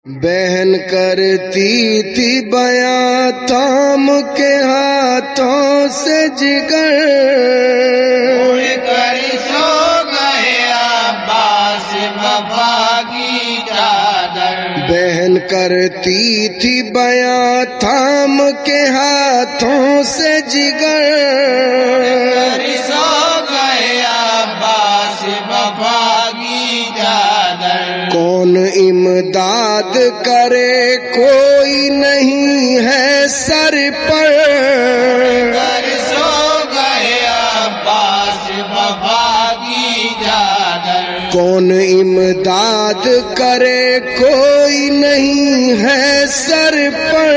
بہن کرتی تھی بیاں تھام کے ہاتھوں سے جگر، اڑ کر سو گئے عباس وفا کی چادر۔ بہن کرتی تھی بیاں تھام کے ہاتھوں سے جگر، سو گئے عباس وفا کی چادر۔ کون امداد کرے کوئی نہیں ہے سر پر، سو گئے عباس وفا کی چادر۔ کون امداد کرے کوئی نہیں ہے سر پر،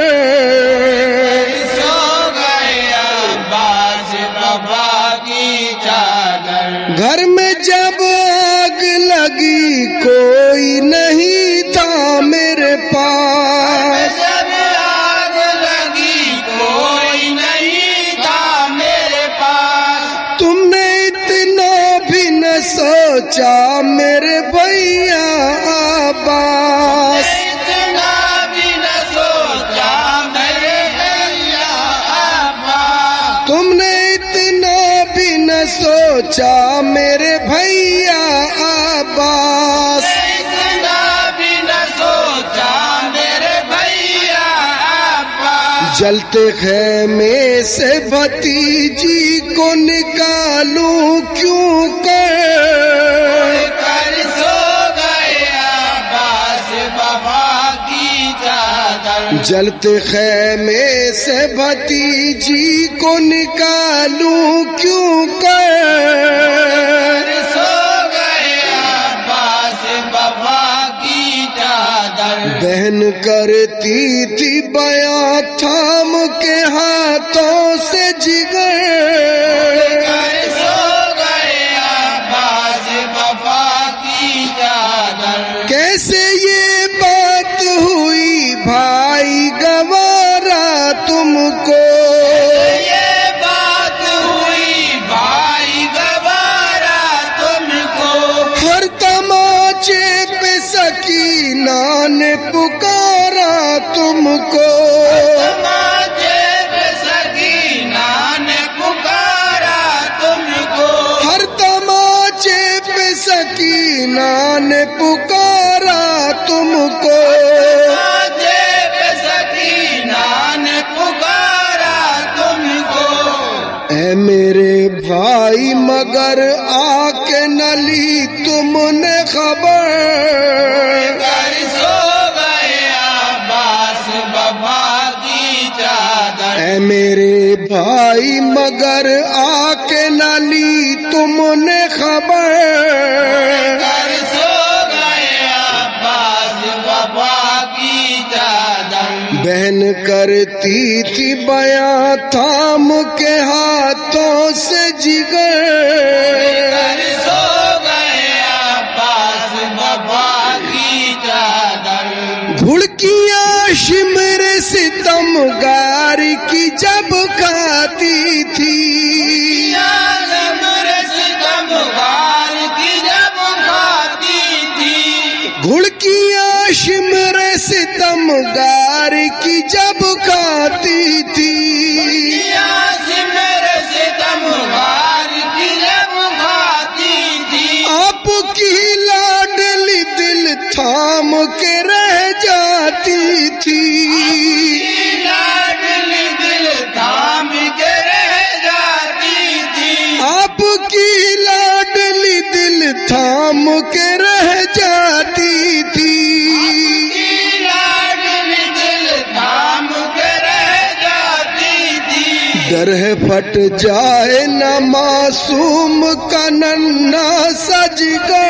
سو گئے عباس وفا کی چادر۔ گھر میں جب آگ لگی کوئی نہیں تھا میرے پاس، جب آگ لگی کوئی نہیں تھا میرے پاس۔ تم نے اتنا بھی نہ سوچا میرے بھیا عباس، اتنا بھی نہ سوچا میرے بھیا عباس۔ تم نے اتنا بھی نہ سوچا میرے بھیا عباس۔ اتنا بھی نہ سوچا میرے بھیا عباس۔ جلتے خیمے سے بھتیجی کو نکالوں کیوں کر، کر سو گئے عباس وفا کی چادر۔ جلتے خیمے سے بھتیجی کو نکالوں کیوں کر، سو گئے عباس وفا کی چادر۔ بہن کرتی تھی بیاں تھام کے ہاتھوں سے جگر، سو گئے عباس وفا کی چادر۔ کیسے یہ بات ہوئی بھائی گوارا تم کو، یہ بات ہوئی بھائی گوارا تم کو۔ ہر تماچے پہ سکینہ نے پکارا تم کو، تماچے پہ سکینہ نے پکارا تم کو۔ ہر تماچے پہ سکینہ نے پکارا تم کو، تماچے پہ سکینہ نے پکارا تم کو۔ اے میرے بھائی مگر آ کے نہ لی تم نے خبر، کر سو گئے عباس وفا کی چادر۔ اے میرے بھائی مگر آ کے نہ لی تم نے خبر، کر سو گئے عباس وفا کی چادر۔ بہن کرتی تھی بیاں تھام کے ہاتھوں سے جگر، کر سو گئے عباس وفا کی چادر۔ گھڑکیاں شمر ستم گار کی جب کھاتی تھی، زمر ستمگار کی جب کھاتی تھی۔ گھڑکیاں شمر ستم گار کی جب کھاتی تھی، سمر ستمگار کی جب کھاتی تھی۔ آپ کی لاڈلی دل تھام کے رہ جاتی تھی، لاڈلی دل تھام کے رہ جاتی تھی۔ آپ کی لاڈلی دل تھام کے رہ جاتی تھی، لاڈلی دل تھام کے رہ جاتی تھی۔ ڈر ہے پھٹ جائے نہ معصوم کا ننھا سا جگر،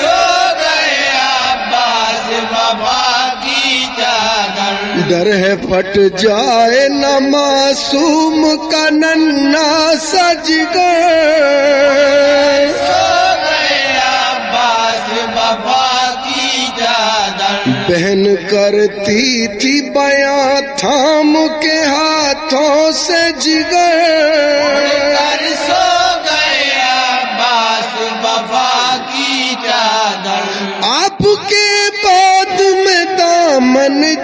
سو گئے عباس وفا کی چادر۔ ڈر ہے پھٹ جائے نہ معصوم کا ننھا سا جگر، سو گئے عباس وفا کی چادر۔ بہن کرتی تھی بیاں تھام کے ہاتھوں سے جگر، کر سو گئے عباس وفا کی چادر۔ آپ کے پاس